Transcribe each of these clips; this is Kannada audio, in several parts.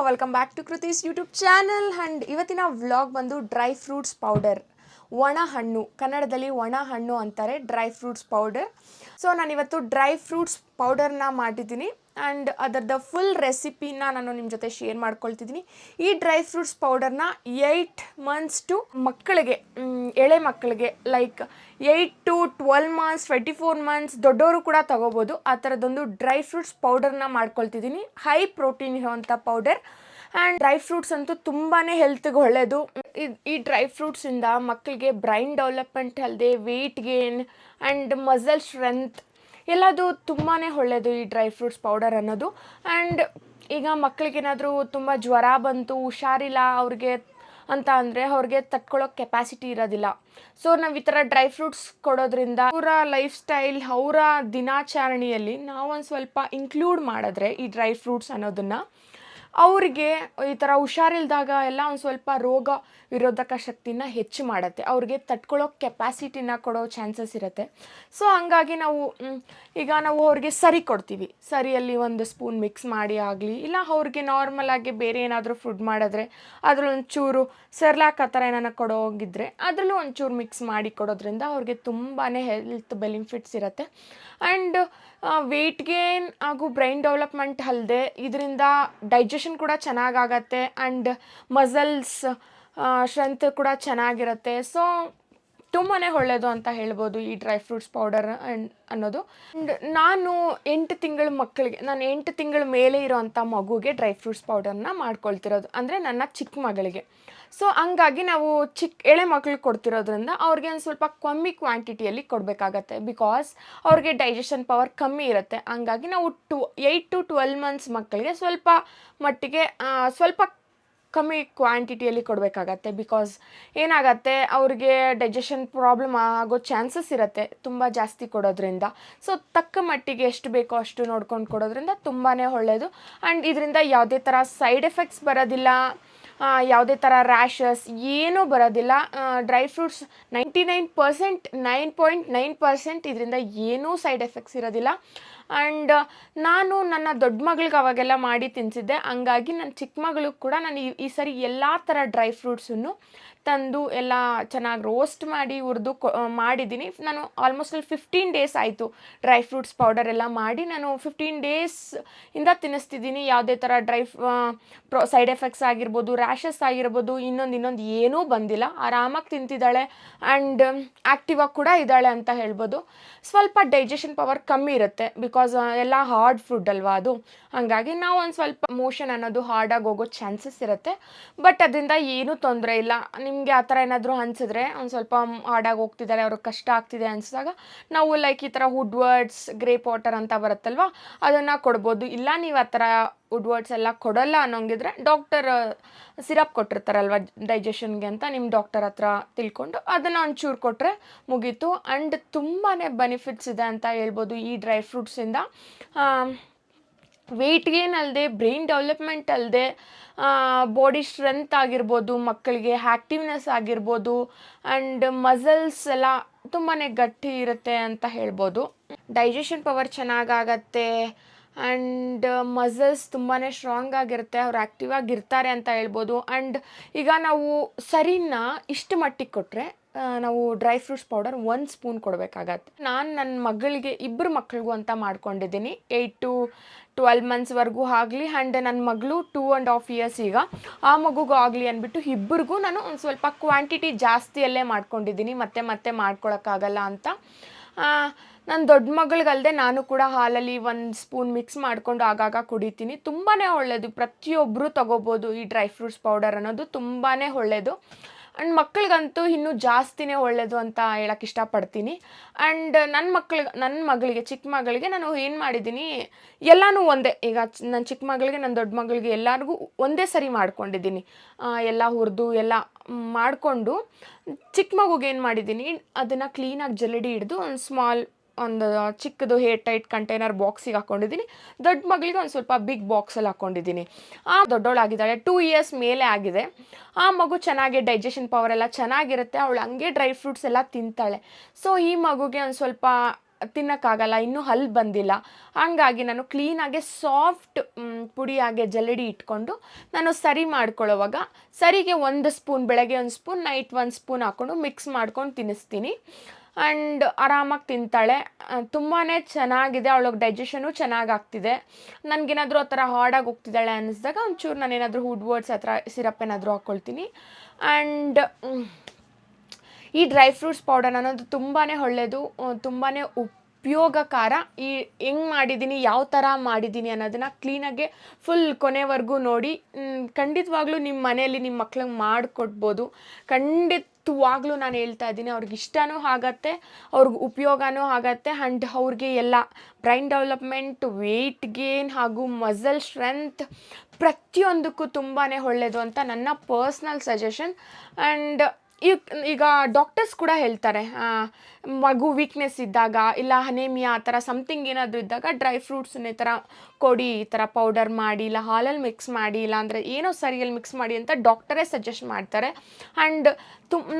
Welcome back to Kruthi's YouTube channel. And ಇವತ್ತಿನ ವ್ಲಾಗ್ ಬಂದು ಡ್ರೈ ಫ್ರೂಟ್ಸ್ ಪೌಡರ್, ಒಣ ಹಣ್ಣು, ಕನ್ನಡದಲ್ಲಿ ಒಣ ಹಣ್ಣು ಅಂತಾರೆ, ಡ್ರೈ ಫ್ರೂಟ್ಸ್ ಪೌಡರ್. ಸೊ ನಾನಿವತ್ತು ಡ್ರೈ ಫ್ರೂಟ್ಸ್ ಪೌಡರ್ನ ಮಾಡಿದ್ದೀನಿ ಆ್ಯಂಡ್ ಅದರದ್ದು ಫುಲ್ ರೆಸಿಪಿನ ನಾನು ನಿಮ್ಮ ಜೊತೆ ಶೇರ್ ಮಾಡ್ಕೊಳ್ತಿದ್ದೀನಿ. ಈ ಡ್ರೈ ಫ್ರೂಟ್ಸ್ ಪೌಡರ್ನ 8 months ಟು ಮಕ್ಕಳಿಗೆ, ಎಳೆ ಮಕ್ಕಳಿಗೆ ಲೈಕ್ 8 to 12 months, 24 months ದೊಡ್ಡವರು ಕೂಡ ತಗೋಬೋದು. ಆ ಥರದೊಂದು ಡ್ರೈ ಫ್ರೂಟ್ಸ್ ಪೌಡರ್ನ ಮಾಡ್ಕೊಳ್ತಿದ್ದೀನಿ. ಹೈ ಪ್ರೋಟೀನ್ ಇರೋವಂಥ ಪೌಡರ್. ಆ್ಯಂಡ್ ಡ್ರೈ ಫ್ರೂಟ್ಸ್ ಅಂತೂ ತುಂಬಾ ಹೆಲ್ತ್ಗೆ ಒಳ್ಳೆಯದು. ಈ ಡ್ರೈ ಫ್ರೂಟ್ಸಿಂದ ಮಕ್ಕಳಿಗೆ ಬ್ರೈನ್ ಡೆವಲಪ್ಮೆಂಟ್ ಅಲ್ಲದೆ weight gain and muscle strength ಎಲ್ಲದು ತುಂಬಾ ಒಳ್ಳೆಯದು ಈ ಡ್ರೈ ಫ್ರೂಟ್ಸ್ ಪೌಡರ್ ಅನ್ನೋದು. ಆ್ಯಂಡ್ ಈಗ ಮಕ್ಕಳಿಗೇನಾದರೂ ತುಂಬ ಜ್ವರ ಬಂತು, ಹುಷಾರಿಲ್ಲ ಅವ್ರಿಗೆ ಅಂತ ಅಂದರೆ ಅವ್ರಿಗೆ ತಡ್ಕೊಳ್ಳೋ ಕೆಪಾಸಿಟಿ ಇರೋದಿಲ್ಲ. ಸೊ ನಾವು ಈ ಥರ ಡ್ರೈ ಫ್ರೂಟ್ಸ್ ಕೊಡೋದ್ರಿಂದ ಅವರ ಲೈಫ್ ಸ್ಟೈಲ್, ಅವರ ದಿನಾಚರಣೆಯಲ್ಲಿ ನಾವೊಂದು ಸ್ವಲ್ಪ ಇನ್ಕ್ಲೂಡ್ ಮಾಡಿದ್ರೆ ಈ ಡ್ರೈ ಫ್ರೂಟ್ಸ್ ಅನ್ನೋದನ್ನು, ಅವ್ರಿಗೆ ಈ ಥರ ಹುಷಾರಿಲ್ದಾಗ ಎಲ್ಲ ಒಂದು ಸ್ವಲ್ಪ ರೋಗ ವಿರೋಧಕ ಶಕ್ತಿನ ಹೆಚ್ಚು ಮಾಡುತ್ತೆ, ಅವ್ರಿಗೆ ತಡ್ಕೊಳ್ಳೋ ಕೆಪಾಸಿಟಿನ ಕೊಡೋ ಚಾನ್ಸಸ್ ಇರುತ್ತೆ. ಸೊ ಹಂಗಾಗಿ ಈಗ ನಾವು ಅವ್ರಿಗೆ ಸರಿ ಕೊಡ್ತೀವಿ, ಸರಿಯಲ್ಲಿ 1 ಸ್ಪೂನ್ ಮಿಕ್ಸ್ ಮಾಡಿ ಆಗಲಿ, ಇಲ್ಲ ಅವ್ರಿಗೆ ನಾರ್ಮಲಾಗಿ ಬೇರೆ ಏನಾದರೂ ಫುಡ್ ಮಾಡಿದ್ರೆ ಅದರಲ್ಲಿ ಒಂಚೂರು ಸೆರ್ಲಾಕ್ ಆ ಥರ ಏನಾರ ಕೊಡೋಗಿದ್ರೆ ಅದರಲ್ಲೂ ಒಂಚೂರು ಮಿಕ್ಸ್ ಮಾಡಿ ಕೊಡೋದ್ರಿಂದ ಅವ್ರಿಗೆ ತುಂಬಾ ಹೆಲ್ತ್ ಬೆನಿಫಿಟ್ಸ್ ಇರುತ್ತೆ. ಆ್ಯಂಡ್ ವೆಯ್ಟ್ ಗೇನ್ ಹಾಗೂ ಬ್ರೈನ್ ಡೆವಲಪ್ಮೆಂಟ್ ಅಲ್ಲದೆ ಇದರಿಂದ ಡೈಜೆಷನ್ ಕೂಡ ಚೆನ್ನಾಗಾಗತ್ತೆ ಆ್ಯಂಡ್ ಮಸಲ್ಸ್ ಸ್ಟ್ರೆಂತ್ ಕೂಡ ಚೆನ್ನಾಗಿರುತ್ತೆ. ಸೊ ತುಂಬಾ ಒಳ್ಳೆಯದು ಅಂತ ಹೇಳ್ಬೋದು ಈ ಡ್ರೈ ಫ್ರೂಟ್ಸ್ ಪೌಡರ್ ಅನ್ನೋದು. ಆ್ಯಂಡ್ ನಾನು 8 ತಿಂಗಳ ಮಕ್ಕಳಿಗೆ, ನಾನು 8 ತಿಂಗಳ ಮೇಲೆ ಇರೋವಂಥ ಮಗುಗೆ ಡ್ರೈ ಫ್ರೂಟ್ಸ್ ಪೌಡರ್ನ ಮಾಡ್ಕೊಳ್ತಿರೋದು, ಅಂದರೆ ನನ್ನ ಚಿಕ್ಕ ಮಗಳಿಗೆ. ಸೊ ಹಂಗಾಗಿ ನಾವು ಎಳೆ ಮಕ್ಳಿಗೆ ಕೊಡ್ತಿರೋದ್ರಿಂದ ಅವ್ರಿಗೆ ಒಂದು ಸ್ವಲ್ಪ ಕಮ್ಮಿ ಕ್ವಾಂಟಿಟಿಯಲ್ಲಿ ಕೊಡಬೇಕಾಗತ್ತೆ, ಬಿಕಾಸ್ ಅವ್ರಿಗೆ ಡೈಜೆಷನ್ ಪವರ್ ಕಮ್ಮಿ ಇರುತ್ತೆ. ಹಂಗಾಗಿ ನಾವು 8 to 12 months ಮಕ್ಕಳಿಗೆ ಸ್ವಲ್ಪ ಮಟ್ಟಿಗೆ ಸ್ವಲ್ಪ ಕಮ್ಮಿ ಕ್ವಾಂಟಿಟಿಯಲ್ಲಿ ಕೊಡಬೇಕಾಗತ್ತೆ. ಬಿಕಾಸ್ ಏನಾಗತ್ತೆ, ಅವ್ರಿಗೆ ಡೈಜೆಷನ್ ಪ್ರಾಬ್ಲಮ್ ಆಗೋ ಚಾನ್ಸಸ್ ಇರುತ್ತೆ ತುಂಬ ಜಾಸ್ತಿ ಕೊಡೋದ್ರಿಂದ. ಸೊ ತಕ್ಕ ಮಟ್ಟಿಗೆ ಎಷ್ಟು ಬೇಕೋ ಅಷ್ಟು ನೋಡ್ಕೊಂಡು ಕೊಡೋದ್ರಿಂದ ತುಂಬಾ ಒಳ್ಳೆಯದು. ಆ್ಯಂಡ್ ಇದರಿಂದ ಯಾವುದೇ ಥರ ಸೈಡ್ ಎಫೆಕ್ಟ್ಸ್ ಬರೋದಿಲ್ಲ, ಯಾವುದೇ ಥರ ರ್ಯಾಷಸ್ ಏನೂ ಬರೋದಿಲ್ಲ. ಡ್ರೈ ಫ್ರೂಟ್ಸ್ 9.9% ಇದರಿಂದ ಏನೂ ಸೈಡ್ ಎಫೆಕ್ಟ್ಸ್ ಇರೋದಿಲ್ಲ. ಆ್ಯಂಡ್ ನಾನು ನನ್ನ ದೊಡ್ಡ ಮಗಳಿಗೆ ಅವಾಗೆಲ್ಲ ಮಾಡಿ ತಿನ್ನಿಸಿದ್ದೆ, ಹಂಗಾಗಿ ನನ್ನ ಚಿಕ್ಕ ಮಗಳಿಗೆ ಕೂಡ ನಾನು ಈ ಸರಿ ಎಲ್ಲ ಥರ ಡ್ರೈ ಫ್ರೂಟ್ಸನ್ನು ತಂದು ಎಲ್ಲ ಚೆನ್ನಾಗಿ ರೋಸ್ಟ್ ಮಾಡಿ ಹುರಿದು ಮಾಡಿದ್ದೀನಿ. ನಾನು ಆಲ್ಮೋಸ್ಟ್ 15 days ಆಯಿತು ಡ್ರೈ ಫ್ರೂಟ್ಸ್ ಪೌಡರ್ ಎಲ್ಲ ಮಾಡಿ. ನಾನು 15 days ಇಂದ ತಿನ್ನಿಸ್ತಿದ್ದೀನಿ. ಯಾವುದೇ ಥರ ಸೈಡ್ ಎಫೆಕ್ಟ್ಸ್ ಆಗಿರ್ಬೋದು, ರ್ಯಾಷಸ್ ಆಗಿರ್ಬೋದು, ಇನ್ನೊಂದು ಏನೂ ಬಂದಿಲ್ಲ. ಆರಾಮಾಗಿ ತಿಂತಿದ್ದಾಳೆ ಆ್ಯಂಡ್ ಆ್ಯಕ್ಟಿವ್ ಆಗಿ ಕೂಡ ಇದ್ದಾಳೆ ಅಂತ ಹೇಳ್ಬೋದು. ಸ್ವಲ್ಪ ಡೈಜೆಷನ್ ಪವರ್ ಕಮ್ಮಿ ಇರುತ್ತೆ, ಬಿಕಾಸ್ ಎಲ್ಲ ಹಾರ್ಡ್ ಫುಡ್ ಅಲ್ವಾ ಅದು. ಹಾಗಾಗಿ ನಾವು ಒಂದು ಸ್ವಲ್ಪ ಮೋಷನ್ ಅನ್ನೋದು ಹಾರ್ಡಾಗಿ ಹೋಗೋ ಚಾನ್ಸಸ್ ಇರುತ್ತೆ. ಬಟ್ ಅದರಿಂದ ಏನೂ ತೊಂದರೆ ಇಲ್ಲ. ನಿಮಗೆ ಆ ಥರ ಏನಾದರೂ ಅನಿಸಿದ್ರೆ, ಒಂದು ಸ್ವಲ್ಪ ಹಾರ್ಡಾಗಿ ಹೋಗ್ತಿದ್ದಾರೆ, ಅವ್ರಿಗೆ ಕಷ್ಟ ಆಗ್ತಿದೆ ಅನಿಸಿದಾಗ ನಾವು ಲೈಕ್ ಈ ಥರ ವುಡ್ವರ್ಡ್ಸ್, ಗ್ರೇಪ್ ವಾಟರ್ ಅಂತ ಬರುತ್ತಲ್ವ, ಅದನ್ನು ಕೊಡ್ಬೋದು. ಇಲ್ಲ ನೀವು ಆ ಥರ ವುಡ್ವರ್ಡ್ಸ್ ಎಲ್ಲ ಕೊಡೋಲ್ಲ ಅನ್ನೋಂಗಿದ್ರೆ ಡಾಕ್ಟರ್ ಸಿರಪ್ ಕೊಟ್ಟಿರ್ತಾರಲ್ವ ಡೈಜೆಷನ್ಗೆ ಅಂತ, ನಿಮ್ಮ ಡಾಕ್ಟರ್ ಹತ್ರ ತಿಳ್ಕೊಂಡು ಅದನ್ನು ಒಂಚೂರು ಕೊಟ್ಟರೆ ಮುಗೀತು. ಆ್ಯಂಡ್ ತುಂಬಾ ಬೆನಿಫಿಟ್ಸ್ ಇದೆ ಅಂತ ಹೇಳ್ಬೋದು ಈ ಡ್ರೈ ಫ್ರೂಟ್ಸಿಂದ. ವೆಯ್ಟ್ ಗೇನ್ ಅಲ್ಲದೆ, ಬ್ರೈನ್ ಡೆವಲಪ್ಮೆಂಟ್ ಅಲ್ಲದೆ, ಬಾಡಿ ಸ್ಟ್ರೆಂತ್ ಆಗಿರ್ಬೋದು, ಮಕ್ಕಳಿಗೆ ಆ್ಯಕ್ಟಿವ್ನೆಸ್ ಆಗಿರ್ಬೋದು, ಆ್ಯಂಡ್ ಮಸಲ್ಸ್ ಎಲ್ಲ ತುಂಬಾ ಗಟ್ಟಿ ಇರುತ್ತೆ ಅಂತ ಹೇಳ್ಬೋದು. ಡೈಜೆಷನ್ ಪವರ್ ಚೆನ್ನಾಗಾಗತ್ತೆ ಆ್ಯಂಡ್ ಮಸಲ್ಸ್ ತುಂಬಾ ಸ್ಟ್ರಾಂಗ್ ಆಗಿರುತ್ತೆ, ಅವ್ರು ಆ್ಯಕ್ಟಿವ್ ಆಗಿರ್ತಾರೆ ಅಂತ ಹೇಳ್ಬೋದು. ಆ್ಯಂಡ್ ಈಗ ನಾವು ಸರಿನ ಇಷ್ಟು ಮಟ್ಟಿಗೆ ಕೊಟ್ಟರೆ ನಾವು ಡ್ರೈ ಫ್ರೂಟ್ಸ್ ಪೌಡರ್ 1 ಸ್ಪೂನ್ ಕೊಡಬೇಕಾಗತ್ತೆ. ನಾನು ನನ್ನ ಮಗಳಿಗೆ, 2 ಮಕ್ಕಳಿಗೂ ಅಂತ ಮಾಡ್ಕೊಂಡಿದ್ದೀನಿ, 8 to 12 monthsವರೆಗೂ ಆಗಲಿ. ಆ್ಯಂಡ್ ನನ್ನ ಮಗಳು 2.5 years ಈಗ, ಆ ಮಗುಗೂ ಆಗಲಿ ಅಂದ್ಬಿಟ್ಟು ಇಬ್ಬರಿಗೂ ನಾನು ಒಂದು ಸ್ವಲ್ಪ ಕ್ವಾಂಟಿಟಿ ಜಾಸ್ತಿಯಲ್ಲೇ ಮಾಡ್ಕೊಂಡಿದ್ದೀನಿ, ಮತ್ತೆ ಮಾಡ್ಕೊಳಕ್ಕಾಗಲ್ಲ ಅಂತ. ನನ್ನ ದೊಡ್ಡ ಮಗಳಿಗಲ್ಲದೆ ನಾನು ಕೂಡ ಹಾಲಲ್ಲಿ 1 ಸ್ಪೂನ್ ಮಿಕ್ಸ್ ಮಾಡಿಕೊಂಡು ಆಗಾಗ ಕುಡಿತೀನಿ. ತುಂಬಾ ಒಳ್ಳೆಯದು, ಪ್ರತಿಯೊಬ್ಬರು ತಗೋಬೋದು ಈ ಡ್ರೈ ಫ್ರೂಟ್ಸ್ ಪೌಡರ್ ಅನ್ನೋದು, ತುಂಬಾ ಒಳ್ಳೆಯದು. ಆ್ಯಂಡ್ ಮಕ್ಕಳಿಗಂತೂ ಇನ್ನೂ ಜಾಸ್ತಿನೇ ಒಳ್ಳೆಯದು ಅಂತ ಹೇಳಕ್ಕೆ ಇಷ್ಟಪಡ್ತೀನಿ. ಆ್ಯಂಡ್ ನನ್ನ ಮಗಳಿಗೆ, ಚಿಕ್ಕ ಮಗಳಿಗೆ ನಾನು ಏನು ಮಾಡಿದ್ದೀನಿ, ಎಲ್ಲನೂ ಒಂದೇ, ಈಗ ನನ್ನ ಚಿಕ್ಕ ಮಗಳಿಗೆ, ನನ್ನ ದೊಡ್ಡ ಮಗಳಿಗೆ ಎಲ್ಲರಿಗೂ ಒಂದೇ ಸರಿ ಮಾಡ್ಕೊಂಡಿದ್ದೀನಿ. ಎಲ್ಲ ಹುರಿದು ಎಲ್ಲ ಮಾಡಿಕೊಂಡು ಚಿಕ್ಕ ಮಗುಗೆ ಏನು ಮಾಡಿದ್ದೀನಿ, ಅದನ್ನು ಕ್ಲೀನಾಗಿ ಜಲ್ಲಡಿ ಹಿಡಿದು ಒಂದು ಚಿಕ್ಕದು ಹೇರ್ ಟೈಟ್ ಕಂಟೈನರ್ ಬಾಕ್ಸಿಗೆ ಹಾಕ್ಕೊಂಡಿದ್ದೀನಿ. ದೊಡ್ಡ ಮಗಳಿಗೆ ಒಂದು ಸ್ವಲ್ಪ ಬಿಗ್ ಬಾಕ್ಸಲ್ಲಿ ಹಾಕ್ಕೊಂಡಿದ್ದೀನಿ. ದೊಡ್ಡವಳಾಗಿದ್ದಾಳೆ, 2 years ಮೇಲೆ ಆಗಿದೆ. ಆ ಮಗು ಚೆನ್ನಾಗಿ ಡೈಜೆಷನ್ ಪವರ್ ಎಲ್ಲ ಚೆನ್ನಾಗಿರುತ್ತೆ, ಅವಳು ಹಂಗೆ ಡ್ರೈ ಫ್ರೂಟ್ಸ್ ಎಲ್ಲ ತಿಂತಾಳೆ. ಸೊ ಈ ಮಗುಗೆ ಒಂದು ಸ್ವಲ್ಪ ತಿನ್ನೋಕ್ಕಾಗಲ್ಲ, ಇನ್ನೂ ಹಲ್ಲು ಬಂದಿಲ್ಲ. ಹಂಗಾಗಿ ನಾನು ಕ್ಲೀನಾಗೆ ಸಾಫ್ಟ್ ಪುಡಿಯಾಗೆ ಜಲ್ಲಡಿ ಇಟ್ಕೊಂಡು ನಾನು ಸರಿ ಮಾಡ್ಕೊಳ್ಳೋವಾಗ ಸರಿಗೆ 1 ಸ್ಪೂನ್, ಬೆಳಗ್ಗೆ 1 ಸ್ಪೂನ್, ನೈಟ್ 1 ಸ್ಪೂನ್ ಹಾಕ್ಕೊಂಡು ಮಿಕ್ಸ್ ಮಾಡ್ಕೊಂಡು ತಿನ್ನಿಸ್ತೀನಿ. ಆ್ಯಂಡ್ ಆರಾಮಾಗಿ ತಿಂತಾಳೆ. ತುಂಬಾ ಚೆನ್ನಾಗಿದೆ, ಅವಳಿಗೆ ಡೈಜೆಷನು ಚೆನ್ನಾಗಾಗ್ತಿದೆ. ನನಗೇನಾದರೂ ಆ ಥರ ಹಾರ್ಡಾಗಿ ಹೋಗ್ತಿದ್ದಾಳೆ ಅನ್ನಿಸ್ದಾಗ ಒಂಚೂರು ನಾನೇನಾದರೂ ವುಡ್ವರ್ಡ್ಸ್ ಆ ಥರ ಸಿರಪ್ ಏನಾದರೂ ಹಾಕ್ಕೊಳ್ತೀನಿ. ಆ್ಯಂಡ್ ಈ ಡ್ರೈ ಫ್ರೂಟ್ಸ್ ಪೌಡರ್ ಅನ್ನೋದು ತುಂಬಾ ಒಳ್ಳೆಯದು, ತುಂಬಾ ಉಪಯೋಗಕಾರ. ಈ ಹೆಂಗೆ ಮಾಡಿದ್ದೀನಿ, ಯಾವ ಥರ ಮಾಡಿದ್ದೀನಿ ಅನ್ನೋದನ್ನು ಕ್ಲೀನಾಗೆ ಫುಲ್ ಕೊನೆವರೆಗೂ ನೋಡಿ. ಖಂಡಿತವಾಗ್ಲೂ ನಿಮ್ಮ ಮನೆಯಲ್ಲಿ ನಿಮ್ಮ ಮಕ್ಳಿಗೆ ಮಾಡಿಕೊಡ್ಬೋದು. ಖಂಡಿತವಾಗ್ಲೂ ನಾನು ಹೇಳ್ತಾ ಇದ್ದೀನಿ, ಅವ್ರಿಗೆ ಇಷ್ಟನೂ ಆಗತ್ತೆ, ಅವ್ರಿಗೆ ಉಪಯೋಗನೂ ಆಗತ್ತೆ. ಆ್ಯಂಡ್ ಅವ್ರಿಗೆ ಎಲ್ಲ ಬ್ರೈನ್ ಡೆವಲಪ್ಮೆಂಟ್, ವೆಯ್ಟ್ ಗೇನ್ ಹಾಗೂ ಮಸಲ್ ಸ್ಟ್ರೆಂತ್ ಪ್ರತಿಯೊಂದಕ್ಕೂ ತುಂಬಾ ಒಳ್ಳೆಯದು ಅಂತ ನನ್ನ ಪರ್ಸ್ನಲ್ ಸಜೆಷನ್. ಆ್ಯಂಡ್ ಈಗ ಡಾಕ್ಟರ್ಸ್ ಕೂಡ ಹೇಳ್ತಾರೆ, ಮಗು ವೀಕ್ನೆಸ್ ಇದ್ದಾಗ ಇಲ್ಲ ಅನೇಮಿಯಾ ಆ ಥರ ಸಮಥಿಂಗ್ ಏನಾದರೂ ಇದ್ದಾಗ ಡ್ರೈ ಫ್ರೂಟ್ಸನ್ನ ಈ ಥರ ಕೊಡಿ, ಈ ಥರ ಪೌಡರ್ ಮಾಡಿ, ಇಲ್ಲ ಹಾಲಲ್ಲಿ ಮಿಕ್ಸ್ ಮಾಡಿ, ಇಲ್ಲಾಂದರೆ ಏನೋ ಸರಿಯಲ್ಲಿ ಮಿಕ್ಸ್ ಮಾಡಿ ಅಂತ ಡಾಕ್ಟರೇ ಸಜೆಸ್ಟ್ ಮಾಡ್ತಾರೆ. ಆ್ಯಂಡ್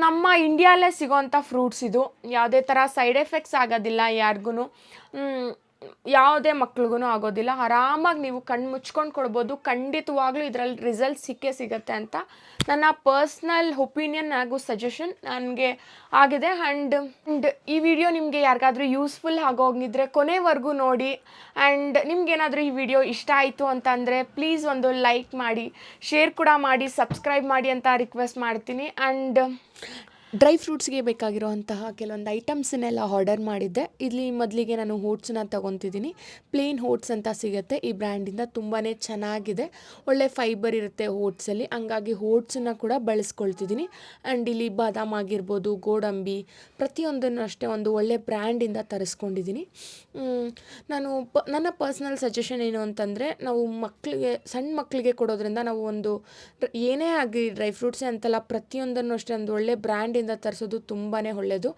ನಮ್ಮ ಇಂಡಿಯಾಲೇ ಸಿಗೋವಂಥ ಫ್ರೂಟ್ಸ್ ಇದು, ಯಾವುದೇ ಥರ ಸೈಡ್ ಎಫೆಕ್ಟ್ಸ್ ಆಗೋದಿಲ್ಲ ಯಾರಿಗೂ, ಯಾವುದೇ ಮಕ್ಳಿಗೂ ಆಗೋದಿಲ್ಲ. ಆರಾಮಾಗಿ ನೀವು ಕಣ್ಣು ಮುಚ್ಕೊಂಡು ಕೊಡ್ಬೋದು. ಖಂಡಿತವಾಗ್ಲೂ ಇದರಲ್ಲಿ ರಿಸಲ್ಟ್ ಸಿಕ್ಕೇ ಸಿಗುತ್ತೆ ಅಂತ ನನ್ನ ಪರ್ಸ್ನಲ್ ಒಪಿನಿಯನ್ ಹಾಗೂ ಸಜೆಷನ್ ನನಗೆ ಆಗಿದೆ. ಆ್ಯಂಡ್ ಈ ವಿಡಿಯೋ ನಿಮಗೆ ಯಾರಿಗಾದ್ರೂ ಯೂಸ್ಫುಲ್ ಆಗೋಗಿದ್ರೆ ಕೊನೆವರೆಗೂ ನೋಡಿ. ಆ್ಯಂಡ್ ನಿಮ್ಗೇನಾದರೂ ಈ ವಿಡಿಯೋ ಇಷ್ಟ ಆಯಿತು ಅಂತಂದರೆ ಪ್ಲೀಸ್ ಒಂದು ಲೈಕ್ ಮಾಡಿ, ಶೇರ್ ಕೂಡ ಮಾಡಿ, ಸಬ್ಸ್ಕ್ರೈಬ್ ಮಾಡಿ ಅಂತ ರಿಕ್ವೆಸ್ಟ್ ಮಾಡ್ತೀನಿ. ಆ್ಯಂಡ್ ಡ್ರೈ ಫ್ರೂಟ್ಸ್ಗೆ ಬೇಕಾಗಿರೋಂತಹ ಕೆಲವೊಂದು ಐಟಮ್ಸನ್ನೆಲ್ಲ ಆರ್ಡರ್ ಮಾಡಿದ್ದೆ. ಇಲ್ಲಿ ಮೊದಲಿಗೆ ನಾನು ಓಟ್ಸನ್ನ ತೊಗೊತಿದ್ದೀನಿ. ಪ್ಲೇನ್ ಓಟ್ಸ್ ಅಂತ ಸಿಗುತ್ತೆ ಈ ಬ್ರ್ಯಾಂಡಿಂದ, ತುಂಬಾ ಚೆನ್ನಾಗಿದೆ, ಒಳ್ಳೆ ಫೈಬರ್ ಇರುತ್ತೆ ಓಟ್ಸಲ್ಲಿ, ಹಂಗಾಗಿ ಓಟ್ಸನ್ನ ಕೂಡ ಬಳಸ್ಕೊಳ್ತಿದ್ದೀನಿ. ಆ್ಯಂಡ್ ಇಲ್ಲಿ ಬಾದಾಮ್ ಆಗಿರ್ಬೋದು, ಗೋಡಂಬಿ, ಪ್ರತಿಯೊಂದನ್ನು ಅಷ್ಟೇ ಒಂದು ಒಳ್ಳೆ ಬ್ರ್ಯಾಂಡಿಂದ ತರಿಸ್ಕೊಂಡಿದ್ದೀನಿ. ನಾನು ನನ್ನ ಪರ್ಸ್ನಲ್ ಸಜೆಷನ್ ಏನು ಅಂತಂದರೆ, ನಾವು ಸಣ್ಣ ಮಕ್ಕಳಿಗೆ ಕೊಡೋದ್ರಿಂದ ನಾವು ಒಂದು ಏನೇ ಆಗಲಿ ಡ್ರೈ ಫ್ರೂಟ್ಸೇ ಅಂತಲ್ಲ, ಪ್ರತಿಯೊಂದನ್ನು ಅಷ್ಟೇ ಒಂದು ಒಳ್ಳೆ ಬ್ರ್ಯಾಂಡಿಂದ ತರಿಸೋದು ತುಂಬಾ ಒಳ್ಳೆಯದು.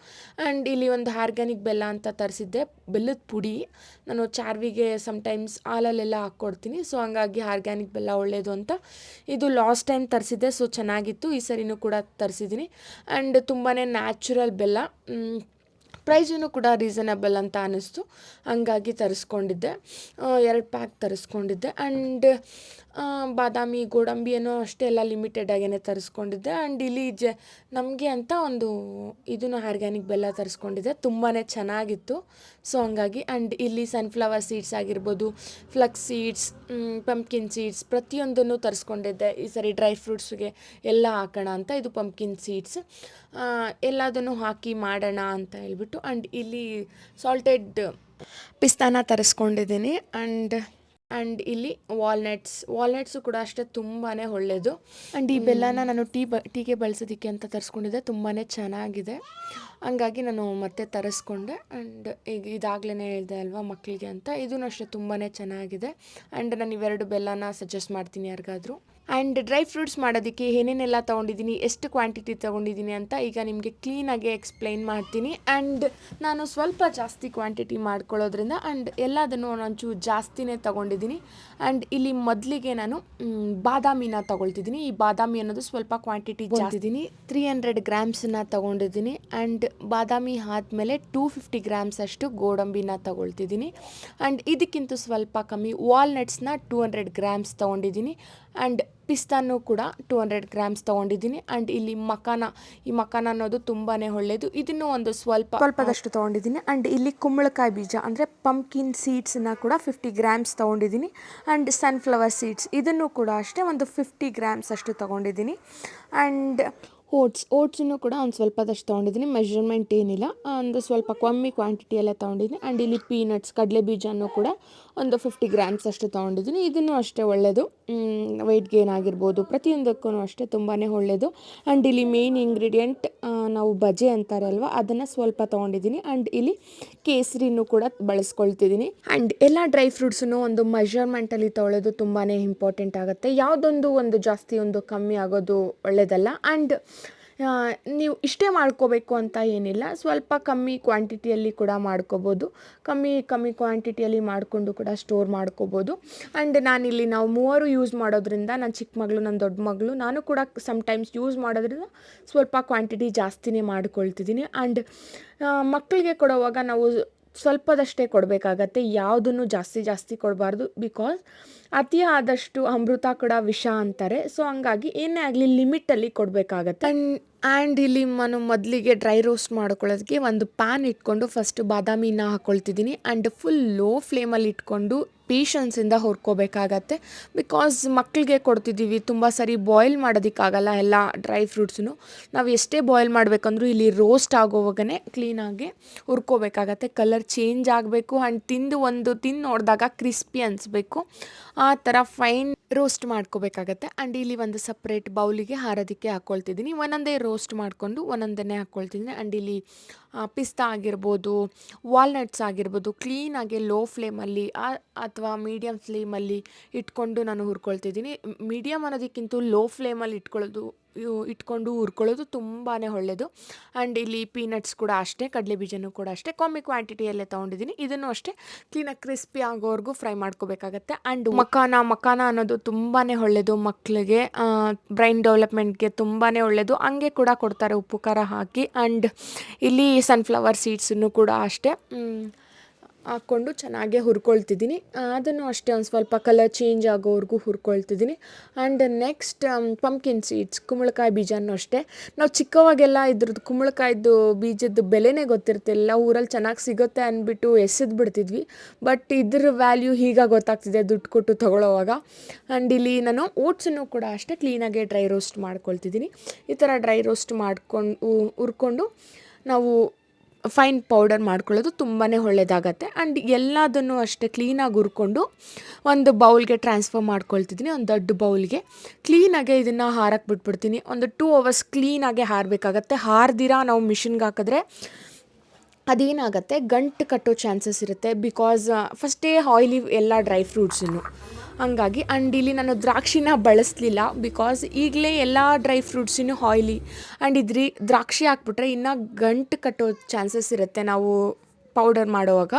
ಆ್ಯಂಡ್ ಇಲ್ಲಿ ಒಂದು ಆರ್ಗ್ಯಾನಿಕ್ ಬೆಲ್ಲ ಅಂತ ತರಿಸಿದ್ದೆ, ಬೆಲ್ಲದ ಪುಡಿ. ನಾನು ಚಾರ್ವಿಗೆ ಸಮ್ಟೈಮ್ಸ್ ಹಾಲಲ್ಲೆಲ್ಲ ಹಾಕ್ಕೊಡ್ತೀನಿ, ಸೊ ಹಂಗಾಗಿ ಆರ್ಗ್ಯಾನಿಕ್ ಬೆಲ್ಲ ಒಳ್ಳೆಯದು ಅಂತ ಇದು ಲಾಸ್ಟ್ ಟೈಮ್ ತರಿಸಿದ್ದೆ, ಸೊ ಚೆನ್ನಾಗಿತ್ತು. ಈ ಸರಿನೂ ಕೂಡ ತರಿಸಿದ್ದೀನಿ. ಆ್ಯಂಡ್ ತುಂಬಾ ನ್ಯಾಚುರಲ್ ಬೆಲ್ಲ, ಪ್ರೈಸೂ ಕೂಡ ರೀಸನಬಲ್ ಅಂತ ಅನ್ನಿಸ್ತು, ಹಂಗಾಗಿ ತರಿಸ್ಕೊಂಡಿದ್ದೆ. 2 ಪ್ಯಾಕ್ ತರಿಸ್ಕೊಂಡಿದ್ದೆ. ಆ್ಯಂಡ್ ಬಾದಾಮಿ, ಗೋಡಂಬಿಯನ್ನು ಅಷ್ಟೇ ಎಲ್ಲ ಲಿಮಿಟೆಡ್ ಆಗೇ ತರಿಸ್ಕೊಂಡಿದ್ದೆ. ಆ್ಯಂಡ್ ಇಲ್ಲಿ ನಮಗೆ ಅಂತ ಒಂದು ಇದನ್ನು ಆರ್ಗ್ಯಾನಿಕ್ ಬೆಲ್ಲ ತರಿಸ್ಕೊಂಡಿದ್ದೆ, ತುಂಬಾ ಚೆನ್ನಾಗಿತ್ತು, ಸೊ ಹಂಗಾಗಿ. ಆ್ಯಂಡ್ ಇಲ್ಲಿ ಸನ್ಫ್ಲವರ್ ಸೀಡ್ಸ್ ಆಗಿರ್ಬೋದು, ಫ್ಲಕ್ಸ್ ಸೀಡ್ಸ್, ಪಂಪ್ಕಿನ್ ಸೀಡ್ಸ್ ಪ್ರತಿಯೊಂದನ್ನು ತರಿಸ್ಕೊಂಡಿದ್ದೆ. ಈ ಸರಿ ಡ್ರೈ ಫ್ರೂಟ್ಸ್ಗೆ ಎಲ್ಲ ಹಾಕೋಣ ಅಂತ. ಇದು ಪಂಪ್ಕಿನ್ ಸೀಡ್ಸ್, ಎಲ್ಲದನ್ನು ಹಾಕಿ ಮಾಡೋಣ ಅಂತ ಹೇಳ್ಬಿಟ್ಟು. ಆ್ಯಂಡ್ ಇಲ್ಲಿ ಸಾಲ್ಟೆಡ್ ಪಿಸ್ತಾನ ತರಿಸ್ಕೊಂಡಿದ್ದೀನಿ. ಆ್ಯಂಡ್ ಇಲ್ಲಿ ವಾಲ್ನಟ್ಸು ಕೂಡ ಅಷ್ಟೇ ತುಂಬಾ ಒಳ್ಳೆಯದು. ಆ್ಯಂಡ್ ಈ ಬೆಲ್ಲನ ನಾನು ಟೀಗೆ ಬಳಸೋದಕ್ಕೆ ಅಂತ ತರಿಸ್ಕೊಂಡಿದ್ದೆ, ತುಂಬಾ ಚೆನ್ನಾಗಿದೆ, ಹಂಗಾಗಿ ನಾನು ಮತ್ತೆ ತರಿಸ್ಕೊಂಡೆ. ಆ್ಯಂಡ್ ಈಗ ಇದಾಗಲೇ ಹೇಳಿದೆ ಅಲ್ವಾ ಮಕ್ಕಳಿಗೆ ಅಂತ, ಇದೂ ಅಷ್ಟೇ ತುಂಬಾ ಚೆನ್ನಾಗಿದೆ. ಆ್ಯಂಡ್ ನಾನು ಇವೆರಡು ಬೆಲ್ಲನ ಸಜೆಸ್ಟ್ ಮಾಡ್ತೀನಿ ಯಾರಿಗಾದರೂ. ಆ್ಯಂಡ್ ಡ್ರೈ ಫ್ರೂಟ್ಸ್ ಮಾಡೋದಕ್ಕೆ ಏನೇನೆಲ್ಲ ತೊಗೊಂಡಿದ್ದೀನಿ, ಎಷ್ಟು ಕ್ವಾಂಟಿಟಿ ತೊಗೊಂಡಿದ್ದೀನಿ ಅಂತ ಈಗ ನಿಮಗೆ ಕ್ಲೀನಾಗಿ ಎಕ್ಸ್ಪ್ಲೈನ್ ಮಾಡ್ತೀನಿ. ಆ್ಯಂಡ್ ನಾನು ಸ್ವಲ್ಪ ಜಾಸ್ತಿ ಕ್ವಾಂಟಿಟಿ ಮಾಡ್ಕೊಳ್ಳೋದ್ರಿಂದ ಆ್ಯಂಡ್ ಎಲ್ಲದನ್ನು ಒಂಚೂರು ಜಾಸ್ತಿನೇ ತೊಗೊಂಡಿದ್ದೀನಿ. ಆ್ಯಂಡ್ ಇಲ್ಲಿ ಮೊದಲಿಗೆ ನಾನು ಬಾದಾಮಿನ ತೊಗೊಳ್ತಿದ್ದೀನಿ. ಈ ಬಾದಾಮಿ ಅನ್ನೋದು ಸ್ವಲ್ಪ ಕ್ವಾಂಟಿಟಿ ಜಾಸ್ತಿದ್ದೀನಿ, 300 ಗ್ರಾಮ್ಸನ್ನ ತೊಗೊಂಡಿದ್ದೀನಿ. ಆ್ಯಂಡ್ ಬಾದಾಮಿ ಆದಮೇಲೆ 250 ಗ್ರಾಮ್ಸ್ ಅಷ್ಟು ಗೋಡಂಬಿನ ತೊಗೊಳ್ತಿದ್ದೀನಿ. ಆ್ಯಂಡ್ ಇದಕ್ಕಿಂತ ಸ್ವಲ್ಪ ಕಮ್ಮಿ ವಾಲ್ನಟ್ಸ್ನ 200 ಗ್ರಾಮ್ಸ್ ತೊಗೊಂಡಿದ್ದೀನಿ. ಆ್ಯಂಡ್ ಪಿಸ್ತಾನು ಕೂಡ 200 ಗ್ರಾಮ್ಸ್ ತೊಗೊಂಡಿದ್ದೀನಿ. ಆ್ಯಂಡ್ ಇಲ್ಲಿ ಈ ಮಕಾನ ಅನ್ನೋದು ತುಂಬಾ ಒಳ್ಳೆಯದು, ಇದನ್ನು ಒಂದು ಸ್ವಲ್ಪದಷ್ಟು ತೊಗೊಂಡಿದ್ದೀನಿ. ಆ್ಯಂಡ್ ಇಲ್ಲಿ ಕುಂಬಳಕಾಯಿ ಬೀಜ ಅಂದರೆ ಪಂಪ್ಕಿನ್ ಸೀಡ್ಸನ್ನ ಕೂಡ 50 ಗ್ರಾಮ್ಸ್ ತೊಗೊಂಡಿದ್ದೀನಿ. ಆ್ಯಂಡ್ ಸನ್ಫ್ಲವರ್ ಸೀಡ್ಸ್ ಇದನ್ನು ಕೂಡ ಅಷ್ಟೇ ಒಂದು 50 ಗ್ರಾಮ್ಸ್ ಅಷ್ಟು ತೊಗೊಂಡಿದ್ದೀನಿ. ಆ್ಯಂಡ್ ಓಟ್ಸನ್ನು ಕೂಡ ಒಂದು ಸ್ವಲ್ಪದಷ್ಟು ತೊಗೊಂಡಿದ್ದೀನಿ, ಮೆಷರ್ಮೆಂಟ್ ಏನಿಲ್ಲ, ಒಂದು ಸ್ವಲ್ಪ ಕಮ್ಮಿ ಕ್ವಾಂಟಿಟಿಯಲ್ಲೇ ತೊಗೊಂಡಿದ್ದೀನಿ. ಆ್ಯಂಡ್ ಇಲ್ಲಿ ಪೀನಟ್ಸ್, ಕಡಲೆ ಬೀಜನೂ ಕೂಡ ಒಂದು 50 ಗ್ರಾಮ್ಸ್ ಅಷ್ಟು ತೊಗೊಂಡಿದ್ದೀನಿ. ಇದನ್ನು ಅಷ್ಟೇ ಒಳ್ಳೆಯದು, ವೆಯ್ಟ್ ಗೇನ್ ಆಗಿರ್ಬೋದು, ಪ್ರತಿಯೊಂದಕ್ಕೂ ಅಷ್ಟೇ ತುಂಬಾ ಒಳ್ಳೆಯದು. ಆ್ಯಂಡ್ ಇಲ್ಲಿ ಮೇಯ್ನ್ ಇಂಗ್ರೀಡಿಯೆಂಟ್ ನಾವು ಬಜೆ ಅಂತಾರೆ ಅಲ್ವಾ, ಅದನ್ನು ಸ್ವಲ್ಪ ತೊಗೊಂಡಿದ್ದೀನಿ. ಆ್ಯಂಡ್ ಇಲ್ಲಿ ಕೇಸರಿನೂ ಕೂಡ ಬಳಸ್ಕೊಳ್ತಿದ್ದೀನಿ. ಆ್ಯಂಡ್ ಎಲ್ಲ ಡ್ರೈ ಫ್ರೂಟ್ಸನ್ನು ಒಂದು ಮೆಷರ್ಮೆಂಟಲ್ಲಿ ತೊಗೊಳ್ಳೋದು ತುಂಬಾ ಇಂಪಾರ್ಟೆಂಟ್ ಆಗುತ್ತೆ, ಒಂದು ಜಾಸ್ತಿ ಒಂದು ಕಮ್ಮಿ ಆಗೋದು ಒಳ್ಳೆಯದಲ್ಲ. ಆ್ಯಂಡ್ ನೀವು ಇಷ್ಟೇ ಮಾಡ್ಕೋಬೇಕು ಅಂತ ಏನಿಲ್ಲ, ಸ್ವಲ್ಪ ಕಮ್ಮಿ ಕ್ವಾಂಟಿಟಿಯಲ್ಲಿ ಕೂಡ ಮಾಡ್ಕೋಬೋದು, ಕಮ್ಮಿ ಕ್ವಾಂಟಿಟಿಯಲ್ಲಿ ಮಾಡಿಕೊಂಡು ಕೂಡ ಸ್ಟೋರ್ ಮಾಡ್ಕೋಬೋದು. ಆ್ಯಂಡ್ ನಾನಿಲ್ಲಿ ನಾವು ಮೂವರು ಯೂಸ್ ಮಾಡೋದ್ರಿಂದ, ನನ್ನ ಚಿಕ್ಕ ಮಗಳು, ನನ್ನ ದೊಡ್ಡ ಮಗಳು, ನಾನು ಕೂಡ ಸಮ್ಟೈಮ್ಸ್ ಯೂಸ್ ಮಾಡೋದ್ರಿಂದ ಸ್ವಲ್ಪ ಕ್ವಾಂಟಿಟಿ ಜಾಸ್ತಿನೇ ಮಾಡ್ಕೊಳ್ತಿದ್ದೀನಿ. ಆ್ಯಂಡ್ ಮಕ್ಕಳಿಗೆ ಕೊಡೋವಾಗ ನಾವು ಸ್ವಲ್ಪದಷ್ಟೇ ಕೊಡಬೇಕಾಗತ್ತೆ, ಯಾವುದನ್ನು ಜಾಸ್ತಿ ಜಾಸ್ತಿ ಕೊಡಬಾರ್ದು. ಬಿಕಾಸ್ ಅತಿ ಆದಷ್ಟು ಅಮೃತ ಕೂಡ ವಿಷ ಅಂತಾರೆ. ಸೊ ಹಂಗಾಗಿ ಏನೇ ಆಗಲಿ ಲಿಮಿಟಲ್ಲಿ ಕೊಡಬೇಕಾಗತ್ತೆ. ಆ್ಯಂಡ್ ಇಲ್ಲಿ ನಾನು ಮೊದಲಿಗೆ ಡ್ರೈ ರೋಸ್ಟ್ ಮಾಡ್ಕೊಳ್ಳೋದಕ್ಕೆ ಒಂದು ಪ್ಯಾನ್ ಇಟ್ಕೊಂಡು ಫಸ್ಟ್ ಬಾದಾಮಿನ ಹಾಕ್ಕೊಳ್ತಿದ್ದೀನಿ. ಆ್ಯಂಡ್ ಫುಲ್ ಲೋ ಫ್ಲೇಮಲ್ಲಿ ಇಟ್ಕೊಂಡು ಪೇಷನ್ಸಿಂದ ಹುರ್ಕೋಬೇಕಾಗತ್ತೆ. ಬಿಕಾಸ್ ಮಕ್ಕಳಿಗೆ ಕೊಡ್ತಿದ್ದೀವಿ, ತುಂಬ ಸರಿ ಬಾಯ್ಲ್ ಮಾಡೋದಕ್ಕಾಗಲ್ಲ ಎಲ್ಲ ಡ್ರೈ ಫ್ರೂಟ್ಸನ್ನು. ನಾವು ಎಷ್ಟೇ ಬಾಯ್ಲ್ ಮಾಡಬೇಕಂದ್ರೂ ಇಲ್ಲಿ ರೋಸ್ಟ್ ಆಗೋವಾಗನೇ ಕ್ಲೀನಾಗಿ ಹುರ್ಕೋಬೇಕಾಗತ್ತೆ. ಕಲರ್ ಚೇಂಜ್ ಆಗಬೇಕು ಆ್ಯಂಡ್ ತಿಂದು ನೋಡಿದಾಗ ಕ್ರಿಸ್ಪಿ ಅನಿಸ್ಬೇಕು. ಆ ಥರ ಫೈನ್ ರೋಸ್ಟ್ ಮಾಡ್ಕೋಬೇಕಾಗತ್ತೆ. ಆ್ಯಂಡ್ ಇಲ್ಲಿ ಒಂದು ಸಪ್ರೇಟ್ ಬೌಲಿಗೆ ಹಾರೋದಕ್ಕೆ ಹಾಕ್ಕೊಳ್ತಿದ್ದೀನಿ. ಒಂದೊಂದೇ ರೋಸ್ಟ್ ಮಾಡಿಕೊಂಡು ಒಂದೊಂದನ್ನೇ ಹಾಕ್ಕೊಳ್ತಿದ್ದೀನಿ. ಆ್ಯಂಡ್ ಇಲ್ಲಿ ಪಿಸ್ತಾ ಆಗಿರ್ಬೋದು, ವಾಲ್ನಟ್ಸ್ ಆಗಿರ್ಬೋದು, ಕ್ಲೀನಾಗಿ ಲೋ ಫ್ಲೇಮಲ್ಲಿ ಅಥವಾ ಮೀಡಿಯಮ್ ಫ್ಲೇಮಲ್ಲಿ ಇಟ್ಕೊಂಡು ನಾನು ಹುರ್ಕೊಳ್ತಿದ್ದೀನಿ. ಮೀಡಿಯಮ್ ಅನ್ನೋದಕ್ಕಿಂತ ಲೋ ಫ್ಲೇಮಲ್ಲಿ ಇಟ್ಕೊಂಡು ಹುರ್ಕೊಳ್ಳೋದು ತುಂಬಾ ಒಳ್ಳೆಯದು. ಆ್ಯಂಡ್ ಇಲ್ಲಿ ಪೀನಟ್ಸ್ ಕೂಡ ಅಷ್ಟೇ, ಕಡಲೆ ಬೀಜನೂ ಕೂಡ ಅಷ್ಟೇ ಕಮ್ಮಿ ಕ್ವಾಂಟಿಟಿಯಲ್ಲೇ ತೊಗೊಂಡಿದ್ದೀನಿ. ಇದನ್ನು ಅಷ್ಟೇ ಕ್ಲೀನಾಗಿ ಕ್ರಿಸ್ಪಿ ಆಗೋವರೆಗೂ ಫ್ರೈ ಮಾಡ್ಕೋಬೇಕಾಗತ್ತೆ. ಆ್ಯಂಡ್ ಮಕಾನ ಅನ್ನೋದು ತುಂಬಾ ಒಳ್ಳೆಯದು ಮಕ್ಕಳಿಗೆ, ಬ್ರೈನ್ ಡೆವಲಪ್ಮೆಂಟ್ಗೆ ತುಂಬಾ ಒಳ್ಳೆಯದು. ಹಂಗೆ ಕೂಡ ಕೊಡ್ತಾರೆ ಉಪ್ಪು ಖಾರ ಹಾಕಿ. ಆ್ಯಂಡ್ ಇಲ್ಲಿ ಸನ್ಫ್ಲವರ್ ಸೀಡ್ಸನ್ನು ಕೂಡ ಅಷ್ಟೇ ಹಾಕ್ಕೊಂಡು ಚೆನ್ನಾಗೇ ಹುರ್ಕೊಳ್ತಿದ್ದೀನಿ. ಅದನ್ನು ಅಷ್ಟೇ ಒಂದು ಸ್ವಲ್ಪ ಕಲರ್ ಚೇಂಜ್ ಆಗೋವರೆಗೂ ಹುರ್ಕೊಳ್ತಿದ್ದೀನಿ. ಆ್ಯಂಡ್ ನೆಕ್ಸ್ಟ್ ಪಂಪ್ಕಿನ್ ಸೀಡ್ಸ್, ಕುಂಬಳಕಾಯಿ ಬೀಜನೂ ಅಷ್ಟೇ. ನಾವು ಚಿಕ್ಕವಾಗೆಲ್ಲ ಇದ್ರದ್ದು ಕುಂಬಳಕಾಯ್ದು ಬೀಜದ ಬೆಲೆನೇ ಗೊತ್ತಿರ್ತಿಲ್ಲ, ಊರಲ್ಲಿ ಚೆನ್ನಾಗಿ ಸಿಗುತ್ತೆ ಅಂದ್ಬಿಟ್ಟು ಎಸೆದು ಬಿಡ್ತಿದ್ವಿ. ಬಟ್ ಇದ್ರ ವ್ಯಾಲ್ಯೂ ಈಗ ಗೊತ್ತಾಗ್ತಿದೆ ದುಡ್ಡು ಕೊಟ್ಟು ತೊಗೊಳ್ಳೋವಾಗ. ಆ್ಯಂಡ್ ಇಲ್ಲಿ ನಾನು ಓಟ್ಸನ್ನು ಕೂಡ ಅಷ್ಟೇ ಕ್ಲೀನಾಗೆ ಡ್ರೈ ರೋಸ್ಟ್ ಮಾಡ್ಕೊಳ್ತಿದ್ದೀನಿ. ಈ ಥರ ಡ್ರೈ ರೋಸ್ಟ್ ಹುರ್ಕೊಂಡು ನಾವು ಫೈನ್ ಪೌಡರ್ ಮಾಡ್ಕೊಳ್ಳೋದು ತುಂಬಾ ಒಳ್ಳೆಯದಾಗತ್ತೆ. ಆ್ಯಂಡ್ ಎಲ್ಲದನ್ನು ಅಷ್ಟೇ ಕ್ಲೀನಾಗಿ ಹುರ್ಕೊಂಡು ಒಂದು ಬೌಲ್ಗೆ ಟ್ರಾನ್ಸ್ಫರ್ ಮಾಡ್ಕೊಳ್ತಿದ್ದೀನಿ, ಒಂದು ದೊಡ್ಡ ಬೌಲ್ಗೆ. ಕ್ಲೀನಾಗೆ ಇದನ್ನು ಹಾರಕ್ಕೆ ಬಿಟ್ಬಿಡ್ತೀನಿ. ಒಂದು 2 hours ಕ್ಲೀನಾಗೆ ಹಾರಬೇಕಾಗತ್ತೆ. ಹಾರ್ದಿರ ನಾವು ಮಿಷಿನ್ಗೆ ಹಾಕಿದ್ರೆ ಅದೇನಾಗುತ್ತೆ, ಗಂಟು ಕಟ್ಟೋ ಚಾನ್ಸಸ್ ಇರುತ್ತೆ. ಬಿಕಾಸ್ ಫಸ್ಟೇ ಆಯ್ಲಿ ಎಲ್ಲ ಡ್ರೈ ಫ್ರೂಟ್ಸನ್ನು, ಹಂಗಾಗಿ. ಆ್ಯಂಡ್ ಇಲ್ಲಿ ನಾನು ದ್ರಾಕ್ಷಿನ ಬಳಸಲಿಲ್ಲ, ಬಿಕಾಸ್ ಈಗಲೇ ಎಲ್ಲ ಡ್ರೈ ಫ್ರೂಟ್ಸಿನೂ ಆಯ್ಲಿ. ಆ್ಯಂಡ್ ದ್ರಾಕ್ಷಿ ಹಾಕ್ಬಿಟ್ರೆ ಇನ್ನೂ ಗಂಟು ಕಟ್ಟೋ ಚಾನ್ಸಸ್ ಇರುತ್ತೆ ನಾವು ಪೌಡರ್ ಮಾಡುವಾಗ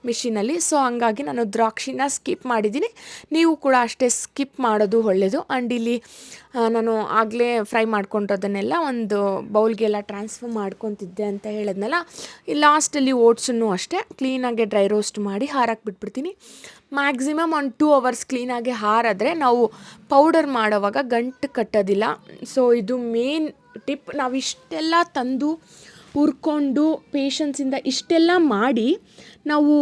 ಮಿಷಿನಲ್ಲಿ. ಸೊ ಹಂಗಾಗಿ ನಾನು ದ್ರಾಕ್ಷಿನ ಸ್ಕಿಪ್ ಮಾಡಿದ್ದೀನಿ. ನೀವು ಕೂಡ ಅಷ್ಟೇ ಸ್ಕಿಪ್ ಮಾಡೋದು ಒಳ್ಳೆಯದು. ಆ್ಯಂಡ್ ಇಲ್ಲಿ ನಾನು ಆಗಲೇ ಫ್ರೈ ಮಾಡ್ಕೊಂಡಿರೋದನ್ನೆಲ್ಲ ಒಂದು ಬೌಲ್ಗೆಲ್ಲ ಟ್ರಾನ್ಸ್ಫರ್ ಮಾಡ್ಕೊತಿದ್ದೆ ಅಂತ ಹೇಳಿದ್ನಲ್ಲ. ಈ ಲಾಸ್ಟಲ್ಲಿ ಓಟ್ಸನ್ನು ಅಷ್ಟೇ ಕ್ಲೀನಾಗಿ ಡ್ರೈ ರೋಸ್ಟ್ ಮಾಡಿ ಹಾರಕ್ಕೆ ಬಿಟ್ಬಿಡ್ತೀನಿ. ಮ್ಯಾಕ್ಸಿಮಮ್ ಒಂದು 2 hours ಕ್ಲೀನಾಗಿ ಹಾರಾದರೆ ನಾವು ಪೌಡರ್ ಮಾಡೋವಾಗ ಗಂಟು ಕಟ್ಟೋದಿಲ್ಲ. ಸೊ ಇದು ಮೇನ್ ಟಿಪ್. ನಾವು ಇಷ್ಟೆಲ್ಲ ತಂದು ಹುರ್ಕೊಂಡು ಪೇಷನ್ಸಿಂದ ಇಷ್ಟೆಲ್ಲ ಮಾಡಿ ನಾವು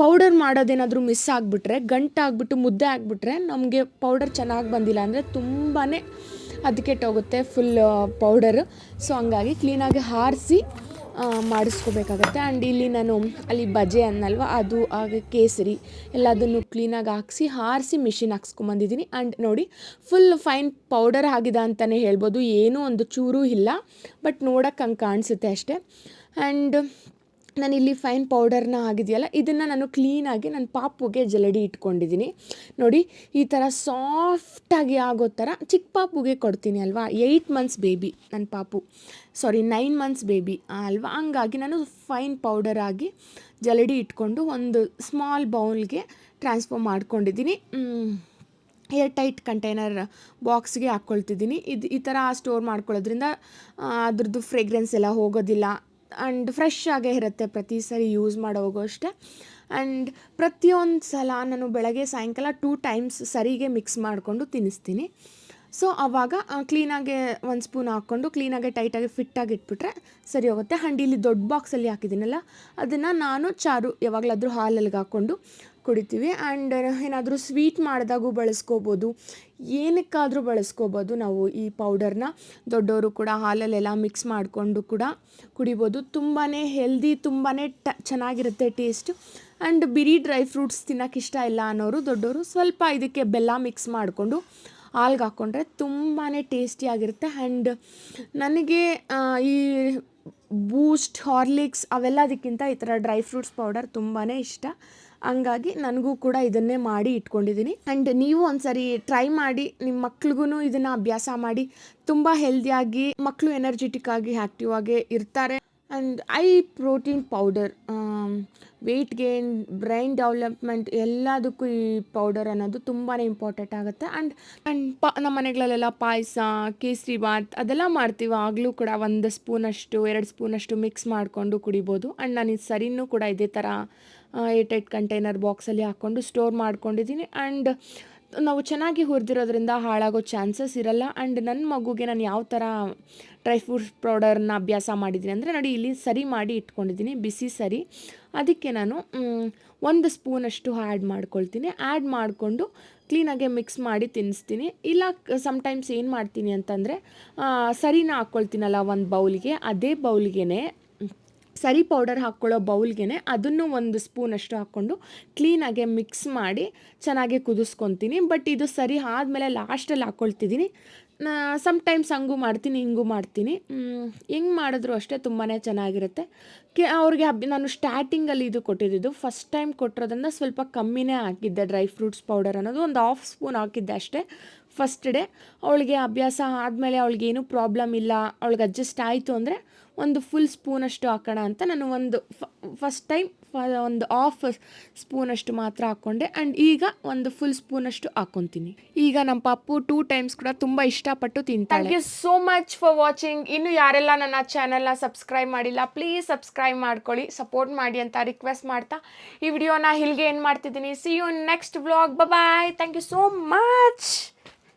ಪೌಡರ್ ಮಾಡೋದೇನಾದರೂ ಮಿಸ್ ಆಗಿಬಿಟ್ರೆ, ಗಂಟಾಗ್ಬಿಟ್ಟು ಮುದ್ದೆ ಆಗಿಬಿಟ್ರೆ ನಮಗೆ ಪೌಡರ್ ಚೆನ್ನಾಗಿ ಬಂದಿಲ್ಲ ಅಂದರೆ ತುಂಬಾ ಅದಕ್ಕೆಟ್ಟೋಗುತ್ತೆ ಫುಲ್ ಪೌಡರ್. ಸೊ ಹಂಗಾಗಿ ಕ್ಲೀನಾಗಿ ಹಾರಿಸಿ ಮಾಡಿಸ್ಕೋಬೇಕಾಗತ್ತೆ. ಆ್ಯಂಡ್ ಇಲ್ಲಿ ನಾನು ಅಲ್ಲಿ ಬಜೆ ಅನ್ನಲ್ವ, ಅದು ಹಾಗೆ ಕೇಸರಿ ಎಲ್ಲದನ್ನು ಕ್ಲೀನಾಗಿ ಹಾರಿಸಿ ಮಿಷಿನ್ ಹಾಕ್ಸ್ಕೊಂಬಂದಿದ್ದೀನಿ. ಆ್ಯಂಡ್ ನೋಡಿ ಫುಲ್ ಫೈನ್ ಪೌಡರ್ ಆಗಿದೆ ಅಂತಲೇ ಹೇಳ್ಬೋದು, ಏನೂ ಒಂದು ಚೂರೂ ಇಲ್ಲ, ಬಟ್ ನೋಡೋಕ್ಕೆ ಹಂಗೆ ಕಾಣಿಸುತ್ತೆ ಅಷ್ಟೇ. ಆ್ಯಂಡ್ ನಾನಿಲ್ಲಿ ಫೈನ್ ಪೌಡರ್ನ ಆಗಿದೆಯಲ್ಲ, ಇದನ್ನು ನಾನು ಕ್ಲೀನಾಗಿ ನನ್ನ ಪಾಪುಗೆ ಜಲಡಿ ಇಟ್ಕೊಂಡಿದ್ದೀನಿ. ನೋಡಿ ಈ ಥರ ಸಾಫ್ಟಾಗಿ ಆಗೋ ಥರ ಚಿಕ್ಕ ಪಾಪುಗೆ ಕೊಡ್ತೀನಿ ಅಲ್ವಾ, 8 months ಬೇಬಿ ನನ್ನ ಪಾಪು, 9 months ಬೇಬಿ ಅಲ್ವಾ. ಹಂಗಾಗಿ ನಾನು ಫೈನ್ ಪೌಡರ್ ಆಗಿ ಜಲಡಿ ಇಟ್ಕೊಂಡು ಒಂದು ಸ್ಮಾಲ್ ಬೌಲ್ಗೆ ಟ್ರಾನ್ಸ್ಫರ್ ಮಾಡ್ಕೊಂಡಿದ್ದೀನಿ. ಏರ್ ಟೈಟ್ ಕಂಟೈನರ್ ಬಾಕ್ಸ್ಗೆ ಹಾಕ್ಕೊಳ್ತಿದ್ದೀನಿ. ಈ ಥರ ಸ್ಟೋರ್ ಮಾಡ್ಕೊಳ್ಳೋದ್ರಿಂದ ಅದ್ರದ್ದು ಫ್ರೇಗ್ರೆನ್ಸ್ ಎಲ್ಲ ಹೋಗೋದಿಲ್ಲ. ಆ್ಯಂಡ್ ಫ್ರೆಶ್ ಆಗೇ ಇರುತ್ತೆ ಪ್ರತಿ ಸರಿ ಯೂಸ್ ಮಾಡೋವಾಗೂ ಅಷ್ಟೇ. ಆ್ಯಂಡ್ ಪ್ರತಿಯೊಂದು ಸಲ ನಾನು ಬೆಳಗ್ಗೆ ಸಾಯಂಕಾಲ 2 times ಸರಿಗೆ ಮಿಕ್ಸ್ ಮಾಡಿಕೊಂಡು ತಿನ್ನಿಸ್ತೀನಿ. ಸೊ ಆವಾಗ ಕ್ಲೀನಾಗೆ 1 ಸ್ಪೂನ್ ಹಾಕ್ಕೊಂಡು ಕ್ಲೀನಾಗೆ ಟೈಟಾಗಿ ಫಿಟ್ಟಾಗಿ ಇಟ್ಬಿಟ್ರೆ ಸರಿ ಹೋಗುತ್ತೆ. ಆ್ಯಂಡ್ ಇಲ್ಲಿ ದೊಡ್ಡ ಬಾಕ್ಸಲ್ಲಿ ಹಾಕಿದ್ದೀನಲ್ಲ, ಅದನ್ನು ನಾನು ಚಾರು ಯಾವಾಗಲಾದರೂ ಹಾಲಲ್ಲಿ ಹಾಕ್ಕೊಂಡು ಕುಡಿತೀವಿ. ಆ್ಯಂಡ್ ಏನಾದರೂ ಸ್ವೀಟ್ ಮಾಡಿದಾಗೂ ಬಳಸ್ಕೋಬೋದು, ಏನಕ್ಕಾದರೂ ಬಳಸ್ಕೋಬೋದು ನಾವು ಈ ಪೌಡರ್ನ. ದೊಡ್ಡವರು ಕೂಡ ಹಾಲಲ್ಲೆಲ್ಲ ಮಿಕ್ಸ್ ಮಾಡಿಕೊಂಡು ಕೂಡ ಕುಡಿಬೋದು. ತುಂಬಾ ಹೆಲ್ದಿ, ತುಂಬಾ ಚೆನ್ನಾಗಿರುತ್ತೆ ಟೇಸ್ಟು. ಆ್ಯಂಡ್ ಬಿರಿ ಡ್ರೈ ಫ್ರೂಟ್ಸ್ ತಿನ್ನೋಕೆ ಇಷ್ಟ ಇಲ್ಲ ಅನ್ನೋರು ದೊಡ್ಡವರು ಸ್ವಲ್ಪ ಇದಕ್ಕೆ ಬೆಲ್ಲ ಮಿಕ್ಸ್ ಮಾಡಿಕೊಂಡು ಹಾಲ್ಗೆ ಹಾಕ್ಕೊಂಡ್ರೆ ತುಂಬಾ ಟೇಸ್ಟಿಯಾಗಿರುತ್ತೆ. ಆ್ಯಂಡ್ ನನಗೆ ಈ ಬೂಸ್ಟ್, ಹಾರ್ಲಿಕ್ಸ್ ಅವೆಲ್ಲದಕ್ಕಿಂತ ಈ ಥರ ಡ್ರೈ ಫ್ರೂಟ್ಸ್ ಪೌಡರ್ ತುಂಬಾ ಇಷ್ಟ. ಹಂಗಾಗಿ ನನಗೂ ಕೂಡ ಇದನ್ನೇ ಮಾಡಿ ಇಟ್ಕೊಂಡಿದ್ದೀನಿ. ಆ್ಯಂಡ್ ನೀವು ಒಂದ್ಸರಿ ಟ್ರೈ ಮಾಡಿ, ನಿಮ್ಮ ಮಕ್ಳಿಗೂ ಇದನ್ನು ಅಭ್ಯಾಸ ಮಾಡಿ. ತುಂಬ ಹೆಲ್ದಿಯಾಗಿ ಮಕ್ಕಳು ಎನರ್ಜೆಟಿಕ್ ಆಗಿ ಆ್ಯಕ್ಟಿವ್ ಆಗಿ ಇರ್ತಾರೆ. And protein powder weight gain, brain development ಎಲ್ಲದಕ್ಕೂ ಈ ಪೌಡರ್ ಅನ್ನೋದು ತುಂಬಾ ಇಂಪಾರ್ಟೆಂಟ್ ಆಗುತ್ತೆ. ಆ್ಯಂಡ್ ನಮ್ಮ ಮನೆಗಳಲ್ಲೆಲ್ಲ ಪಾಯಸ, ಕೇಸರಿ ಬಾತ್ ಅದೆಲ್ಲ ಮಾಡ್ತೀವಿ. ಆಗಲೂ ಕೂಡ 1 ಸ್ಪೂನಷ್ಟು 2 ಸ್ಪೂನಷ್ಟು ಮಿಕ್ಸ್ ಮಾಡಿಕೊಂಡು ಕುಡಿಬೋದು. ಆ್ಯಂಡ್ ನಾನು ಇದು ಸರಿನೂ ಕೂಡ ಇದೇ ಥರ ಏರ್ಟೈಟ್ ಕಂಟೈನರ್ ಬಾಕ್ಸಲ್ಲಿ ಹಾಕ್ಕೊಂಡು ಸ್ಟೋರ್ ಮಾಡ್ಕೊಂಡಿದ್ದೀನಿ. ಆ್ಯಂಡ್ ನಾವು ಚೆನ್ನಾಗಿ ಹುರಿದಿರೋದ್ರಿಂದ ಹಾಳಾಗೋ ಚಾನ್ಸಸ್ ಇರಲ್ಲ. ಆ್ಯಂಡ್ ನನ್ನ ಮಗುಗೆ ನಾನು ಯಾವ ಥರ ಡ್ರೈ ಫ್ರೂಟ್ಸ್ ಪೌಡರ್ನ ಅಭ್ಯಾಸ ಮಾಡಿದ್ದೀನಿ ಅಂದರೆ, ನೋಡಿ ಇಲ್ಲಿ ಸರಿ ಮಾಡಿ ಇಟ್ಕೊಂಡಿದ್ದೀನಿ, ಬಿಸಿ ಸರಿ. ಅದಕ್ಕೆ ನಾನು 1 ಸ್ಪೂನಷ್ಟು ಆ್ಯಡ್ ಮಾಡ್ಕೊಳ್ತೀನಿ. ಆ್ಯಡ್ ಮಾಡಿಕೊಂಡು ಕ್ಲೀನಾಗೆ ಮಿಕ್ಸ್ ಮಾಡಿ ತಿನ್ನಿಸ್ತೀನಿ. ಇಲ್ಲ ಸಮ್ಟೈಮ್ಸ್ ಏನು ಮಾಡ್ತೀನಿ ಅಂತಂದರೆ, ಸರಿನ ಹಾಕ್ಕೊಳ್ತೀನಲ್ಲ ಒಂದು ಬೌಲ್ಗೆ, ಅದೇ ಬೌಲ್ಗೆ ಸರಿ ಪೌಡರ್ ಹಾಕ್ಕೊಳ್ಳೋ ಬೌಲ್ಗೆ ಅದನ್ನು 1 ಸ್ಪೂನಷ್ಟು ಹಾಕ್ಕೊಂಡು ಕ್ಲೀನಾಗೆ ಮಿಕ್ಸ್ ಮಾಡಿ ಚೆನ್ನಾಗಿ ಕುದಿಸ್ಕೊತೀನಿ. ಬಟ್ ಇದು ಸರಿ ಆದಮೇಲೆ ಲಾಸ್ಟಲ್ಲಿ ಹಾಕ್ಕೊಳ್ತಿದ್ದೀನಿ. ಸಮ್ಟೈಮ್ಸ್ ಹಂಗೂ ಮಾಡ್ತೀನಿ, ಹಿಂಗೂ ಮಾಡ್ತೀನಿ. ಹೆಂಗೆ ಮಾಡಿದ್ರು ಅಷ್ಟೇ ತುಂಬಾ ಚೆನ್ನಾಗಿರುತ್ತೆ. ಅವ್ರಿಗೆ ನಾನು ಸ್ಟಾರ್ಟಿಂಗಲ್ಲಿ ಇದು ಕೊಟ್ಟಿದ್ದು, ಫಸ್ಟ್ ಟೈಮ್ ಕೊಟ್ಟಿರೋದ್ರಿಂದ ಸ್ವಲ್ಪ ಕಮ್ಮಿನೇ ಹಾಕಿದ್ದೆ ಡ್ರೈ ಫ್ರೂಟ್ಸ್ ಪೌಡರ್ ಅನ್ನೋದು, ಒಂದು 1/2 ಸ್ಪೂನ್ ಹಾಕಿದ್ದೆ ಅಷ್ಟೇ ಫಸ್ಟ್ ಡೇ. ಅವಳಿಗೆ ಅಭ್ಯಾಸ ಆದಮೇಲೆ ಅವಳಿಗೇನೂ ಪ್ರಾಬ್ಲಮ್ ಇಲ್ಲ, ಅವಳಿಗೆ ಅಡ್ಜಸ್ಟ್ ಆಯಿತು ಅಂದರೆ ಒಂದು ಫುಲ್ ಸ್ಪೂನಷ್ಟು ಹಾಕೋಣ ಅಂತ ನಾನು ಫಸ್ಟ್ ಟೈಮ್ ಒಂದು 1/2 ಸ್ಪೂನಷ್ಟು ಮಾತ್ರ ಹಾಕ್ಕೊಂಡೆ. ಆ್ಯಂಡ್ ಈಗ ಒಂದು ಫುಲ್ ಸ್ಪೂನಷ್ಟು ಹಾಕ್ಕೊತೀನಿ. ಈಗ ನಮ್ಮ ಪಾಪು 2 ಟೈಮ್ಸ್ ಕೂಡ ತುಂಬ ಇಷ್ಟಪಟ್ಟು ತಿಂತಾಳೆ. Thank you so much for watching. ಇನ್ನು ಯಾರೆಲ್ಲ ನನ್ನ ಚಾನಲ್ನ ಸಬ್ಸ್ಕ್ರೈಬ್ ಮಾಡಿಲ್ಲ, ಪ್ಲೀಸ್ ಸಬ್ಸ್ಕ್ರೈಬ್ ಮಾಡ್ಕೊಳ್ಳಿ, ಸಪೋರ್ಟ್ ಮಾಡಿ ಅಂತ ರಿಕ್ವೆಸ್ಟ್ ಮಾಡ್ತಾ ಈ ವಿಡಿಯೋನ ಇಲ್ಲಿಗೆ ಏನು ಮಾಡ್ತಿದ್ದೀನಿ. See you next vlog. Bye. Thank you so much.